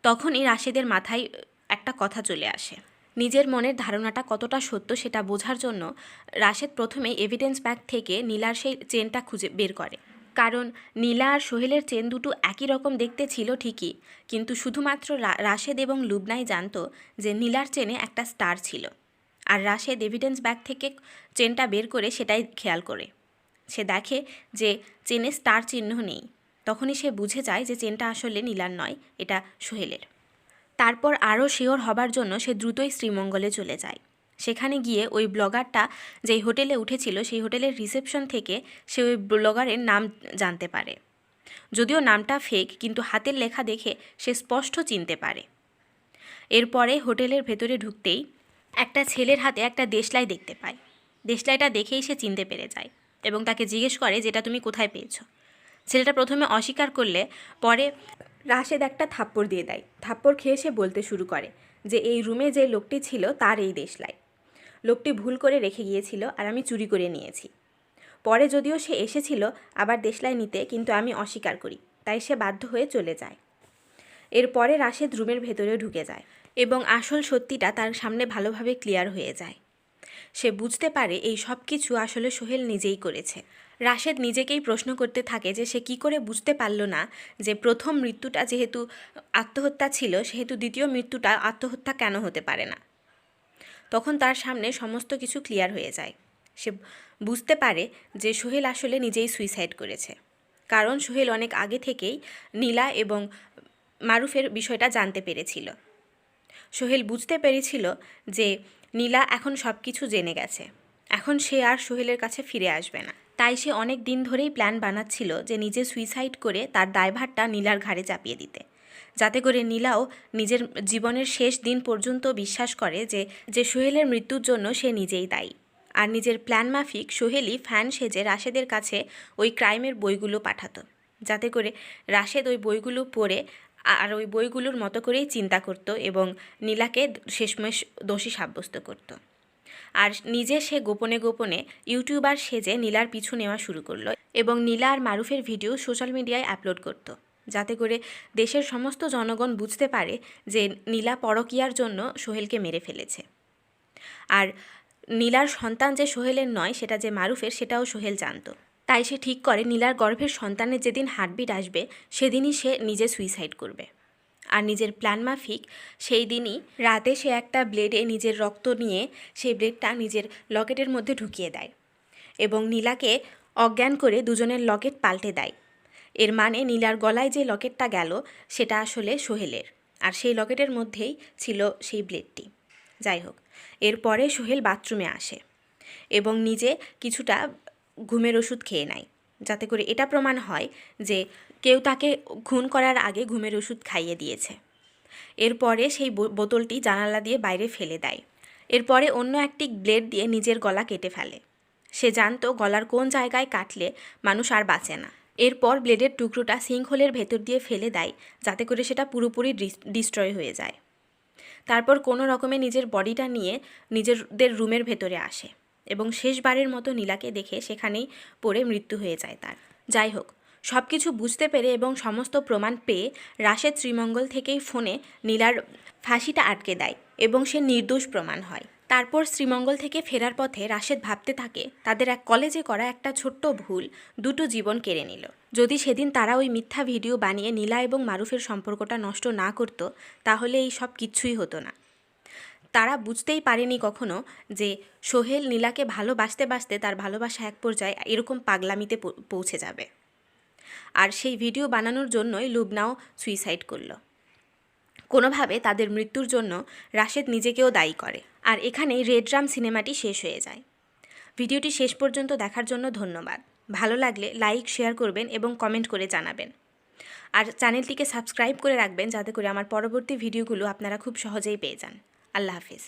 তখনই রাশেদের মাথায় একটা কথা চলে আসে। নিজের মনের ধারণাটা কতটা সত্য সেটা বোঝার জন্য রাশেদ প্রথমে এভিডেন্স ব্যাগ থেকে নীলার সেই চেনটা খুঁজে বের করে। কারণ নীলা আর সোহেলের চেন দুটো একই রকম দেখতে ছিল ঠিকই, কিন্তু শুধুমাত্র রাশেদ এবং লুবনাই জানতো যে নীলার চেনে একটা স্টার ছিল। আর রাশেদ এভিডেন্স ব্যাগ থেকে চেনটা বের করে সেটাই খেয়াল করে। সে দেখে যে চেনে স্টার চিহ্ন নেই। তখনই সে বুঝে যায় যে চেনটা আসলে নীলার নয়, এটা সোহেলের। তারপর আরও শিওর হবার জন্য সে দ্রুতই শ্রীমঙ্গলে চলে যায়। সেখানে গিয়ে ওই ব্লগারটা যেই হোটেলে উঠেছিল সেই হোটেলের রিসেপশন থেকে সে ওই ব্লগারের নাম জানতে পারে। যদিও নামটা ফেক, কিন্তু হাতের লেখা দেখে সে স্পষ্ট চিনতে পারে। এরপরে হোটেলের ভেতরে ঢুকতেই একটা ছেলের হাতে একটা দেশলাই দেখতে পায়। দেশলাইটা দেখেই সে চিনতে পেরে যায় এবং তাকে জিজ্ঞেস করে যেটা তুমি কোথায় পেয়েছো। ছেলেটা প্রথমে অস্বীকার করলে পরে রাশেদ একটা থাপ্পড় দিয়ে দেয়। থাপ্পড় খেয়ে সে বলতে শুরু করে যে এই রুমে যে লোকটি ছিল তার এই দেশলাই। লোকটি ভুল করে রেখে গিয়েছিল আর আমি চুরি করে নিয়েছি। পরে যদিও সে এসেছিল আবার দেশলাই নিতে, কিন্তু আমি অস্বীকার করি, তাই সে বাধ্য হয়ে চলে যায়। এরপরে রাশেদ রুমের ভেতরে ঢুকে যায় এবং আসল সত্যিটা তার সামনে ভালোভাবে ক্লিয়ার হয়ে যায়। সে বুঝতে পারে এই সব কিছু আসলে সোহেল নিজেই করেছে। রাশেদ নিজেকেই প্রশ্ন করতে থাকে যে সে কি করে বুঝতে পারল না যে প্রথম মৃত্যুটা যেহেতু আত্মহত্যা ছিল, সেহেতু দ্বিতীয় মৃত্যুটা আত্মহত্যা কেন হতে পারে না। তখন তার সামনে সমস্ত কিছু ক্লিয়ার হয়ে যায়। সে বুঝতে পারে যে সোহেল আসলে নিজেই সুইসাইড করেছে, কারণ সোহেল অনেক আগে থেকেই নীলা এবং মারুফের বিষয়টা জানতে পেরেছিল। সোহেল বুঝতে পেরেছিল যে নীলা এখন সব কিছু জেনে গেছে, এখন সে আর সোহেলের কাছে ফিরে আসবে না। তাই সে অনেক দিন ধরেই প্ল্যান বানাচ্ছিল যে নিজে সুইসাইড করে তার দায়ভারটা নীলার ঘাড়ে চাপিয়ে দিতে, যাতে করে নীলাও নিজের জীবনের শেষ দিন পর্যন্ত বিশ্বাস করে যে সোহেলের মৃত্যুর জন্য সে নিজেই দায়ী। আর নিজের প্ল্যান মাফিক সোহেলই ফ্যান সেজে রাশেদের কাছে ওই ক্রাইমের বইগুলো পাঠাতো, যাতে করে রাশেদ ওই বইগুলো পড়ে আর ওই বইগুলোর মতো করেই চিন্তা করত এবং নীলাকে শেষমেশ দোষী সাব্যস্ত করত। আর নিজে সে গোপনে গোপনে ইউটিউবার সেজে নীলার পিছু নেওয়া শুরু করলো এবং নীলা আর মারুফের ভিডিও সোশ্যাল মিডিয়ায় আপলোড করত, যাতে করে দেশের সমস্ত জনগণ বুঝতে পারে যে নীলা পরকীয়ার জন্য সোহেলকে মেরে ফেলেছে। আর নীলার সন্তান যে সোহেলের নয়, সেটা যে মারুফের, সেটাও সোহেল জানত। তাই সে ঠিক করে নীলার গর্ভের সন্তানের যেদিন হার্টবিট আসবে সেদিনই সে নিজে সুইসাইড করবে। আর নিজের প্ল্যান মাফিক সেই দিনই রাতে সে একটা ব্লেডে নিজের রক্ত নিয়ে সেই ব্লেডটা নিজের লকেটের মধ্যে ঢুকিয়ে দেয় এবং নীলাকে অজ্ঞান করে দুজনের লকেট পাল্টে দেয়। এর মানে নীলার গলায় যে লকেটটা গেল সেটা আসলে সোহেলের, আর সেই লকেটের মধ্যেই ছিল সেই ব্লেডটি। যাই হোক, এরপরে সোহেল বাথরুমে আসে এবং নিজে কিছুটা ঘুমের ওষুধ খেয়ে নেয়, যাতে করে এটা প্রমাণ হয় যে কেউ তাকে খুন করার আগে ঘুমের ওষুধ খাইয়ে দিয়েছে। এরপরে সেই বোতলটি জানালা দিয়ে বাইরে ফেলে দেয়। এরপরে অন্য একটি ব্লেড দিয়ে নিজের গলা কেটে ফেলে। সে জানতো গলার কোন জায়গায় কাটলে মানুষ আর বাঁচে না। এরপর ব্লেডের টুকরোটা সিঙ্কহোলের ভেতর দিয়ে ফেলে দেয়, যাতে করে সেটা পুরোপুরি ডিস্ট্রয় হয়ে যায়। তারপর কোনো রকমে নিজের বডিটা নিয়ে নিজেদের রুমের ভেতরে আসে এবং শেষবারের মতো নীলাকে দেখে সেখানেই পড়ে মৃত্যু হয়ে যায় তার। যাই হোক, সব কিছু বুঝতে পেরে এবং সমস্ত প্রমাণ পেয়ে রাশেদ শ্রীমঙ্গল থেকেই ফোনে নীলার ফাঁসিটা আটকে দেয় এবং সে নির্দোষ প্রমাণ হয়। তারপর শ্রীমঙ্গল থেকে ফেরার পথে রাশেদ ভাবতে থাকে তাদের এক কলেজে করা একটা ছোট্ট ভুল দুটো জীবন কেড়ে নিল। যদি সেদিন তারা ওই মিথ্যা ভিডিও বানিয়ে নীলা এবং মারুফের সম্পর্কটা নষ্ট না করতো, তাহলে এই সব কিচ্ছুই হতো না। তারা বুঝতেই পারেনি কখনো যে সোহেল নীলাকে ভালোবাসতে বাসতে তার ভালোবাসা এক পর্যায়ে এরকম পাগলামিতে পৌঁছে যাবে। আর সেই ভিডিও বানানোর জন্যই লুবনাও সুইসাইড করলো। কোনোভাবে তাদের মৃত্যুর জন্য রাশেদ নিজেকেও দায়ী করে। আর এখানেই রেড ড্রাম সিনেমাটি শেষ হয়ে যায়। ভিডিওটি শেষ পর্যন্ত দেখার জন্য ধন্যবাদ। ভালো লাগলে লাইক, শেয়ার করবেন এবং কমেন্ট করে জানাবেন। আর চ্যানেলটিকে সাবস্ক্রাইব করে রাখবেন, যাতে করে আমার পরবর্তী ভিডিওগুলো আপনারা খুব সহজেই পেয়ে যান। আল্লাহ হাফিজ।